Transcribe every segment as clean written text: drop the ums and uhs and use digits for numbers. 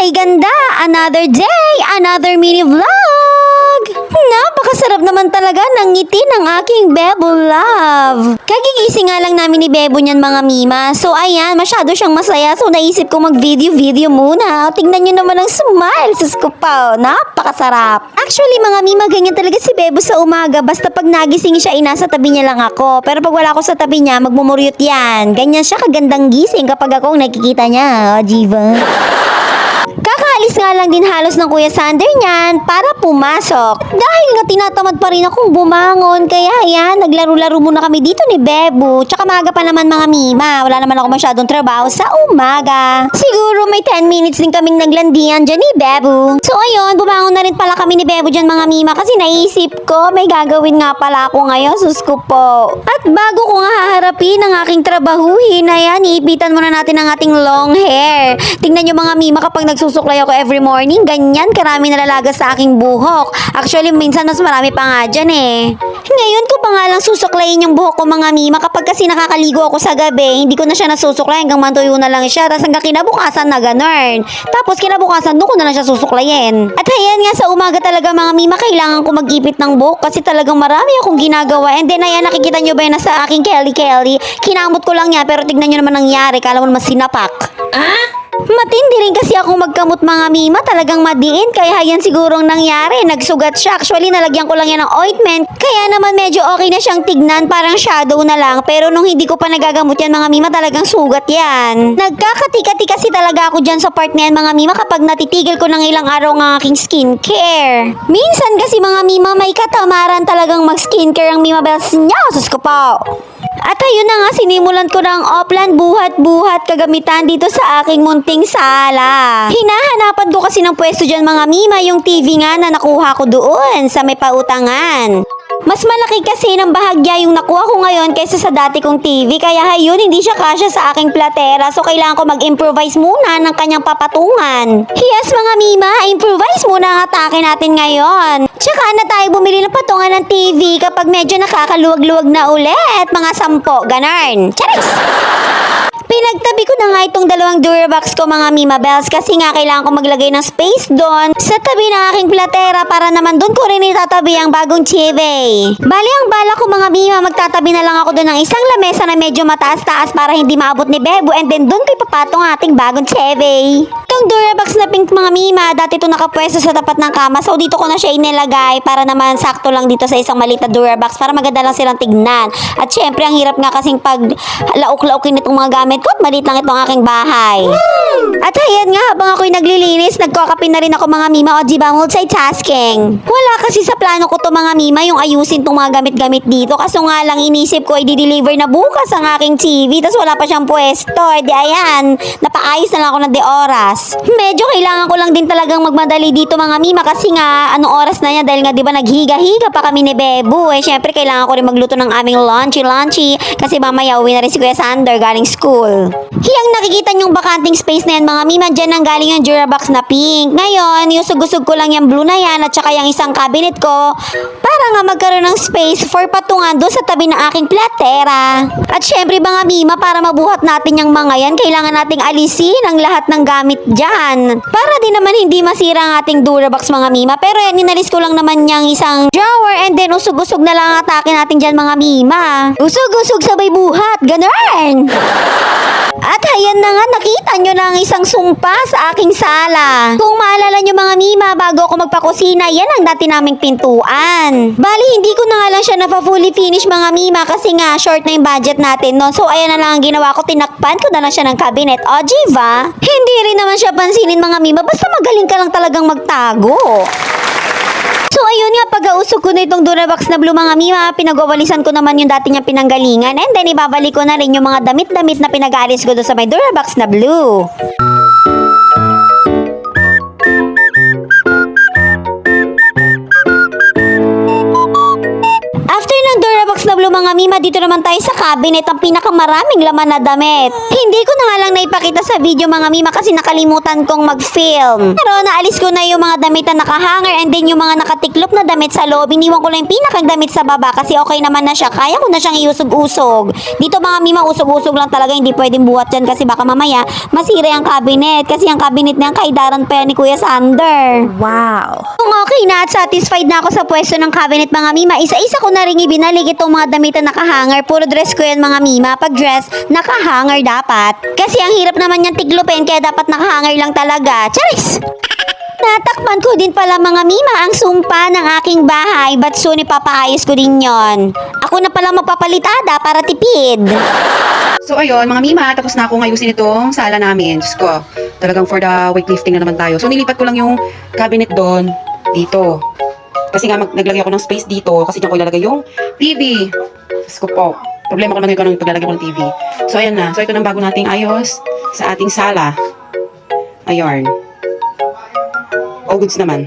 Hi ganda! Another day, another mini vlog! Napakasarap naman talaga ng ngiti ng aking Bebo Love. Kagigising nga lang namin ni Bebo niyan mga mima. So ayan, masyado siyang masaya. So naisip ko mag-video muna. Tingnan niyo naman ang smile sa skupaw. Napakasarap. Actually mga mima, ganyan talaga si Bebo sa umaga. Basta pag nagising siya, nasa tabi niya lang ako. Pero pag wala ako sa tabi niya, magmumuryot yan. Ganyan siya kagandang gising kapag ako nakikita niya. Jiva. Kakaalis nga lang din halos ng Kuya Sander niyan para pumasok. Dahil nga tinatamad pa rin akong bumangon, kaya yan, naglaro-laro muna kami dito ni Bebo. Tsaka maaga pa naman mga mima, wala naman ako masyadong trabaho sa umaga. Siguro may 10 minutes din kaming naglandian dyan ni Bebo. So ayun, bumangon na rin pala kami ni Bebo dyan mga mima kasi naisip ko may gagawin nga pala ako ngayon, sus ko po. At bago ko nga haharapin ang aking trabahuhin, ayan, iipitan muna natin ang ating long hair. Tingnan nyo mga mima, kapag nagsusuklay ako every morning, ganyan karami nalalagas sa aking buhok. Actually, minsan mas marami pa nga dyan eh. Ngayon ko pa nga lang susuklayin yung buhok ko mga mima kapag kasi nakakaligo ako sa gabi, hindi ko na siya nasusuklay hanggang mantuyo na lang siya, tapos hanggang kinabukasan na ganun. Tapos kinabukasan doon ko na lang siya susuklayin. At ayan nga, sa umaga talaga mga mima, kailangan ko mag-ipit ng buhok kasi talagang marami akong ginagawa. And then ayan, nakikita nyo ba yun sa aking Kelly? Kinamot ko lang yan, pero tignan nyo naman nangyari, kala mo naman sinapak. Matindi rin kasi akong magkamot mga mima, talagang madiin, kaya yan sigurong nangyari, nagsugat siya. Actually, nalagyan ko lang yan ng ointment, kaya naman medyo okay na siyang tignan, parang shadow na lang. Pero nung hindi ko pa nagagamot yan mga mima, talagang sugat yan. Nagkakati-kati kasi talaga ako dyan sa part na yan mga mima kapag natitigil ko ng ilang araw ng aking skincare. Minsan kasi mga mima, may katamaran talagang mag-skincare ang Mima Bells niya, sus ko po. At ayun na nga, sinimulan ko ng offline buhat-buhat kagamitan dito sa aking munting sala. Hinahanapan ko kasi ng pwesto dyan mga mima, yung TV nga na nakuha ko doon sa may pautangan. Mas malaki kasi ng bahagya yung nakuha ko ngayon kaysa sa dati kong TV, kaya hayun, hindi siya kasya sa aking platera, so kailangan ko mag-improvise muna ng kanyang papatungan. Yes mga mima, improvise muna ang atake natin ngayon. Tsaka na tayo bumili ng patungan ng TV kapag medyo nakakaluwag-luwag na ulit, mga 10, ganarn. Charis! Pinagtabi ko na nga itong dalawang Durabox ko mga Mima Bells kasi nga kailangan ko maglagay ng space doon sa tabi ng aking platera para naman doon ko rin itatabi ang bagong TV. Bali ang bala ko mga Mima, magtatabi na lang ako doon ng isang lamesa na medyo mataas-taas para hindi maabot ni Bebo, and then doon ko ipapatong ating bagong TV. Itong Durabox na pink mga Mima, dati ito nakapwesto sa tapat ng kama, so dito ko na siya inilagay para naman sakto lang dito sa isang maliit na Durabox para maganda lang silang tignan. At syempre ang hirap nga kasing pag lauk-laukin itong mga gamit ko at maliit lang itong aking bahay. At ayan nga, habang ako'y naglilinis, nagkakape na rin ako mga Mima, o diba, multitasking. Wala kasi sa plano ko to mga Mima yung ayusin tong mga gamit-gamit dito, kaso nga lang inisip ko ay di-deliver na bukas ang aking TV, tas wala pa siyang pwesto, di ayan, napaayos na lang ako ng de oras. Medyo kailangan ko lang din talagang magmadali dito mga Mima kasi nga anong oras na yan, dahil nga diba naghiga-higa pa kami ni Bebo, eh syempre kailangan ko rin magluto ng aming lunchy kasi mamaya uwi na rin si Kuya Sander galing school. Hiyang nakikita niyong bakanting space na yan mga Mima, dyan ang galing yung Durabox na pink. Ngayon, yung sugusog ko lang yung blue na yan at saka yung isang cabinet ko para nga magkaroon ng space for patungan doon sa tabi ng aking platera. At syempre mga Mima, para mabuhat natin yung mga yan, kailangan nating alisin ang lahat ng gamit dyan. Para din naman hindi masira ang ating Durabox mga Mima. Pero yan, ninalis ko lang naman yung isang drawer, and then usog-usog na lang atake natin dyan mga Mima. Usog-usog sabay buhat, ganun! At ayan na nga, nakita nyo na ang isang sumpa sa aking sala. Kung maalala nyo mga Mima, bago ako magpakusina, yan ang dati naming pintuan. Bali, hindi ko na nga lang siya fully finish mga Mima kasi nga short na yung budget natin, no? So ayan na lang ang ginawa ko, tinakpan ko na lang siya ng cabinet. O, diba? Hindi rin naman siya pansinin mga Mima, basta magaling ka lang talagang magtago. So ayun nga, pag-ausog ko na itong Durabox na blue mga Mima, pinagwawalisan ko naman yung dati niyang pinanggalingan, and then ibabalik ko na rin yung mga damit-damit na pinag-aalis ko doon sa may Durabox na blue. After ng Durabox na blue mga Mima, dito naman tayo sa cabinet ang pinakamaraming laman na damit. Hindi ko na nga lang naipakita sa video mga mima kasi nakalimutan kong mag-film. Pero naalis ko na yung mga damit na nakahanger and then yung mga nakatiklop na damit sa loob. Iniwan ko lang yung pinakang damit sa baba kasi okay naman na siya. Kaya ko na siyang iusog-usog. Dito mga mima, usog-usog lang talaga. Hindi pwedeng buhat dyan kasi baka mamaya masira ang cabinet. Kasi ang cabinet na yan, kaidaran pa yan ni Kuya Sander. Wow. Kung okay na at satisfied na ako sa pwesto ng cabinet mga mima, isa-isa ko na rin ibinalig itong mga damit na nakahanger. Puro dress ko yan mga mima. Pag dress, nakahanger dapat. Kasi ang hirap naman yan tiglupin kaya dapat nakahanger lang talaga. Charis! Natakpan ko din pala mga mima ang sumpa ng aking bahay. But soon ipapaayos ko din yon. Ako na pala magpapalitada para tipid. So ayun, mga mima, tapos na akong ayusin itong sala namin. Diyos ko, talagang for the weightlifting na naman tayo. So nilipat ko lang yung cabinet doon, dito. Kasi nga naglagay ako ng space dito kasi diyan ko ilalagay yung TV. Diyos ko po. Problema ko naman yung paglalagay ko ng TV. So ayan na. So ito na bago nating ayos sa ating sala. Ayun. All goods naman.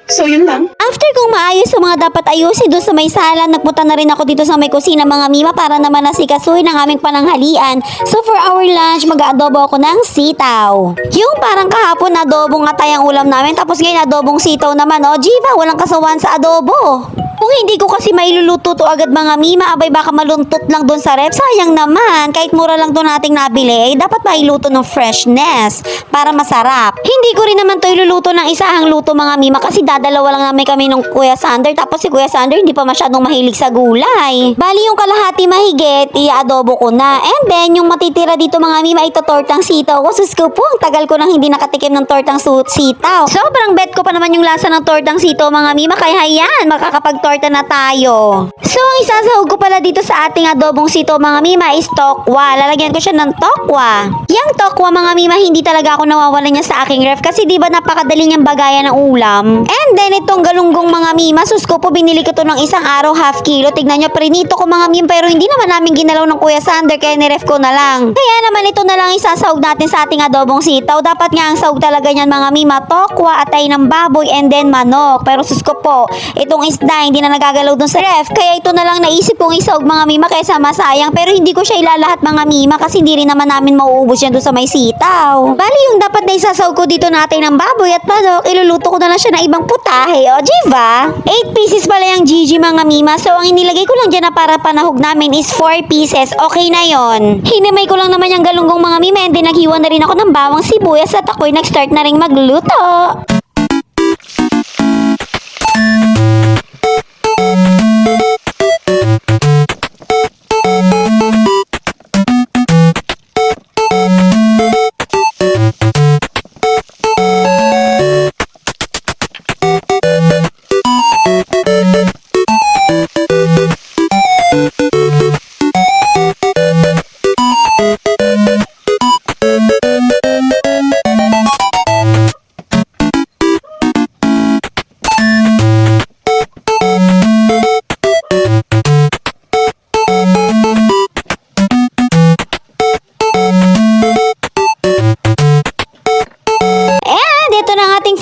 So yun lang. After kong maayos sa mga dapat ayusin doon sa may sala, nagpunta na rin ako dito sa may kusina mga mima para naman nasikasuhin ang aming pananghalian. So for our lunch, mag-aadobo ako ng sitaw. Yung parang kahapon adobong atay ang ulam namin, tapos ngayon adobong sitaw naman. O, Jiva, walang kasawan sa adobo. Kung hindi ko kasi mailuluto to agad mga mima, abay baka maluntot lang doon sa ref. Sayang naman, kahit mura lang doon nating nabili, dapat mailuto ng freshness para masarap. Hindi ko rin naman to iluluto ng isahang luto mga mima kasi dadalawa lang namin kami nung Kuya Sander. Tapos si Kuya Sander hindi pa masyadong mahilig sa gulay. Bali yung kalahati mahigit, i-adobo ko na. And then yung matitira dito mga mima, ito tortang sitaw. Sus ko po, ang tagal ko nang hindi nakatikim ng tortang sitaw. Sobrang bet ko pa naman yung lasa ng tortang sitaw mga mima, kaya hayan, makakapagtorta na tayo. So ang isasahog ko pala dito sa ating adobong sitaw mga mima is tokwa. Lalagyan ko siya ng tokwa. Yang tokwa mga mima, hindi talaga ako nawawalan niya sa aking ref kasi di ba napakadali niyang bagayan ng ulam. And then itong galunggong mga mima, sus ko po, binili ko to ng isang araw, half kilo. Tignan nyo, prinito ko mga mima, pero hindi naman namin ginalaw ng Kuya Sander kaya niref ko na lang. Kaya naman ito na lang isasahog natin sa ating adobong sitaw. Dapat nga ang sahog talaga niyan mga mima, tokwa, atay ng baboy, and then manok. Pero sus ko po, itong isda hindi na nagagalaw dun sa ref. Kaya ito na lang naisip kong isahog mga mima kaysa masayang. Pero hindi ko siya ilalahat mga mima kasi hindi rin naman namin mauubos yan dun sa may sitaw. Bali yung dapat na isasahog ko dito natin ng baboy at manok, iluluto ko na lang siya ng ibang putahe. O, diba? 8 pieces pala yung Gigi mga mima. So, ang inilagay ko lang dyan na para panahog namin is 4 pieces. Okay na yon. Hinimay ko lang naman yung galunggong mga mima and then naghiwa na rin ako ng bawang sibuyas at ako'y nag-start na rin magluto.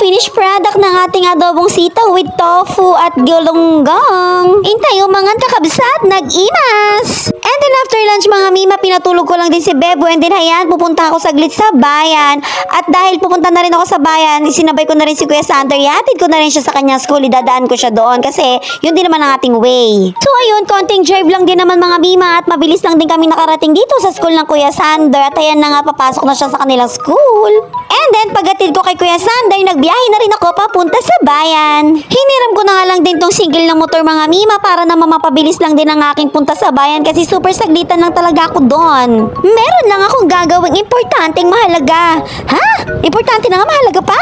Finished product ng ating adobong sitaw with tofu at galunggong. Intay yung mga kakabsat, nag-imas! And then after lunch mga mima, pinatulog ko lang din si Bebo and then hayan, pupunta ako saglit sa bayan. At dahil pupunta na rin ako sa bayan, sinabay ko na rin si Kuya Sander, ihatid ko na rin siya sa kanyang school, idadaan ko siya doon kasi yun din naman ang ating way. So ayun, konting drive lang din naman mga mima at mabilis lang din kami nakarating dito sa school ng Kuya Sander at ayan na nga, papasok na siya sa kanilang school. And then paghatid ko kay Kuya Sander, nagbiyahe na rin ako papunta sa bayan. Hiniram ko na nga lang din tong single ng motor mga mima para naman mapabilis lang din ang aking punta sa bayan kasi super saglitan lang talaga ako doon. Meron lang akong gagawing importanteng mahalaga. Ha? Importante na nga, mahalaga pa?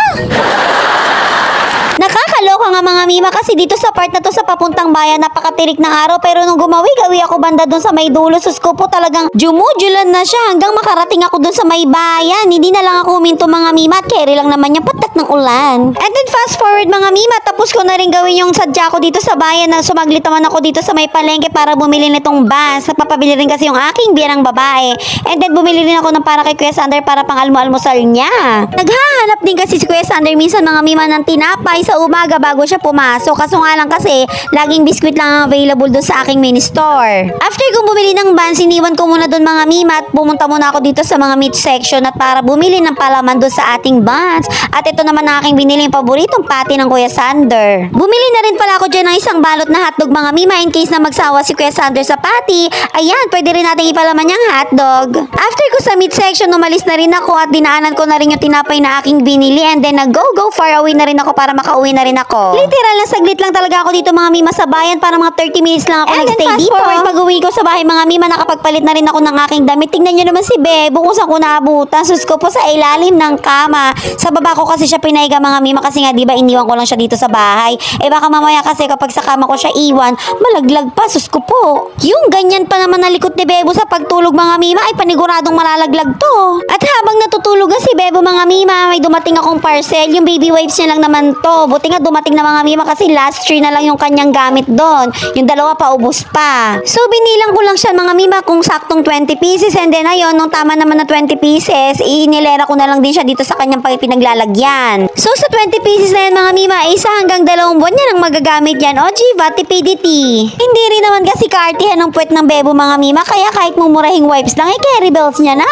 Nakakaloka nga mga mima kasi dito sa part na to sa papuntang bayan napakatirik ng araw pero nung gumawi-gawi ako banda dun sa may dulo sus ko po talagang jumujulan na siya hanggang makarating ako dun sa may bayan. Hindi na lang ako huminto mga mima at carry lang naman yung patak ng ulan. And then fast forward mga mima, tapos ko na rin gawin yung sadya ko dito sa bayan na sumaglit naman ako dito sa may palengke para bumili nitong bus. Napapabili rin kasi yung aking biyerang babae. And then bumili rin ako ng para kay Kuya Sander para pang almusal niya. Naghahanap din kasi si Kuya Sander minsan mga mima ng tinapay sa umaga maaga bago siya pumasok. Kaso nga lang kasi, laging biskwit lang ang available doon sa aking mini store. After kong bumili ng buns, iniwan ko muna doon mga mima at pumunta muna ako dito sa mga meat section at para bumili ng palaman doon sa ating buns. At ito naman ang aking binili yung paboritong patty ng Kuya Sander. Bumili na rin pala ako dyan ng isang balot na hotdog mga mima in case na magsawa si Kuya Sander sa patty. Ayan, pwede rin natin ipalaman niyang hotdog. After ko sa meat section, umalis na rin ako at dinaanan ko na rin yung tinapay na aking binili and then nag-go far away na rin ako para makauwi na rin ako. Literal na saglit lang talaga ako dito mga mima sa bayan para mga 30 minutes lang ako nagstay dito. Forward pag uwi ko sa bahay mga mima, nakapagpalit na rin ako ng aking damit. Tingnan nyo naman si Bebo kung saan ko naabutan. Sus ko po sa ilalim ng kama. Sa baba ko kasi siya pinahiga mga mima kasi nga diba iniwan ko lang siya dito sa bahay. Eh baka mamaya kasi kapag sa kama ko siya iwan, malaglag pa. Sus ko po. Yung ganyan pa naman na likot ni Bebo sa pagtulog mga mima ay paniguradong malalaglag to. At habang natutulog si Bebo mga mima, may dumating akong parcel. Yung baby wipes niya lang naman to. Buti nga dumating na mga mima kasi last 3 na lang yung kanyang gamit doon. Yung dalawa pa ubos pa. So binilang ko lang siya mga mima kung saktong 20 pieces and then ayun, nung tama naman na 20 pieces, inilera ko na lang din siya dito sa kanyang pinaglalagyan. So sa 20 pieces na yan mga mima, isa hanggang 2 buwan yan ang magagamit yan. O Jiva, tipidity. Hindi rin naman kasi kaartihan ng puwet ng Bebo mga mima, kaya kahit mumurahing wipes lang, eh carry belts niya na.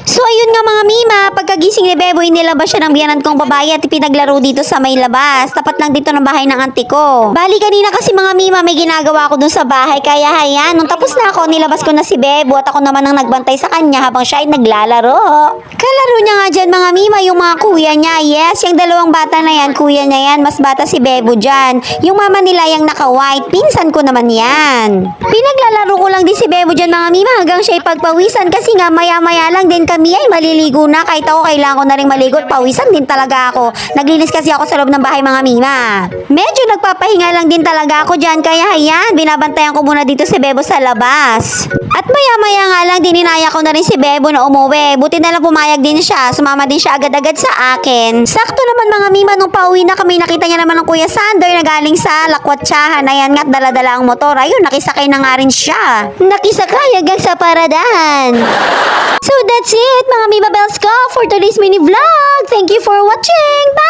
So ayun nga mga mima, pagkagising ni Bebo, inilabas siya ng biyanan kong babae at ipinaglaro dito sa may labas. Tapat lang dito ng bahay ng auntie ko. Bali kanina kasi mga mima, may ginagawa ako dun sa bahay, kaya hayan, nung tapos na ako, nilabas ko na si Bebo at ako naman ang nagbantay sa kanya habang siya ay naglalaro. Kalaro niya nga dyan mga mima, yung mga kuya niya. Yes, yung 2 bata na yan, kuya niya yan, mas bata si Bebo dyan. Yung mama nila yung naka-white, pinsan ko naman yan. Pinaglalaro ko lang din si Bebo dyan mga mima hanggang siya ay pagpawisan kasi nga maya-maya lang din kami ay maliligo na. Kahit ako kailangan ko na rin maligo at pawisan din talaga ako. Naglinis kasi ako sa loob ng bahay mga mima. Medyo nagpapahinga lang din talaga ako dyan kaya hayan, binabantayan ko muna dito si Bebo sa labas. At maya-maya nga lang dininaya ko na rin si Bebo na umuwi. Buti na lang pumayag din siya. Sumama din siya agad-agad sa akin. Sakto naman mga mima, nung pauwi na kami, nakita niya naman ng Kuya Sander na galing sa lakwatsahan. Ayan nga't dala-dala ang motor. Ayun, nakisakay na nga rin siya. Nakisakay hanggang sa paradan. So that's it mga Mima Bells ko for today's mini vlog. Thank you for watching. Bye!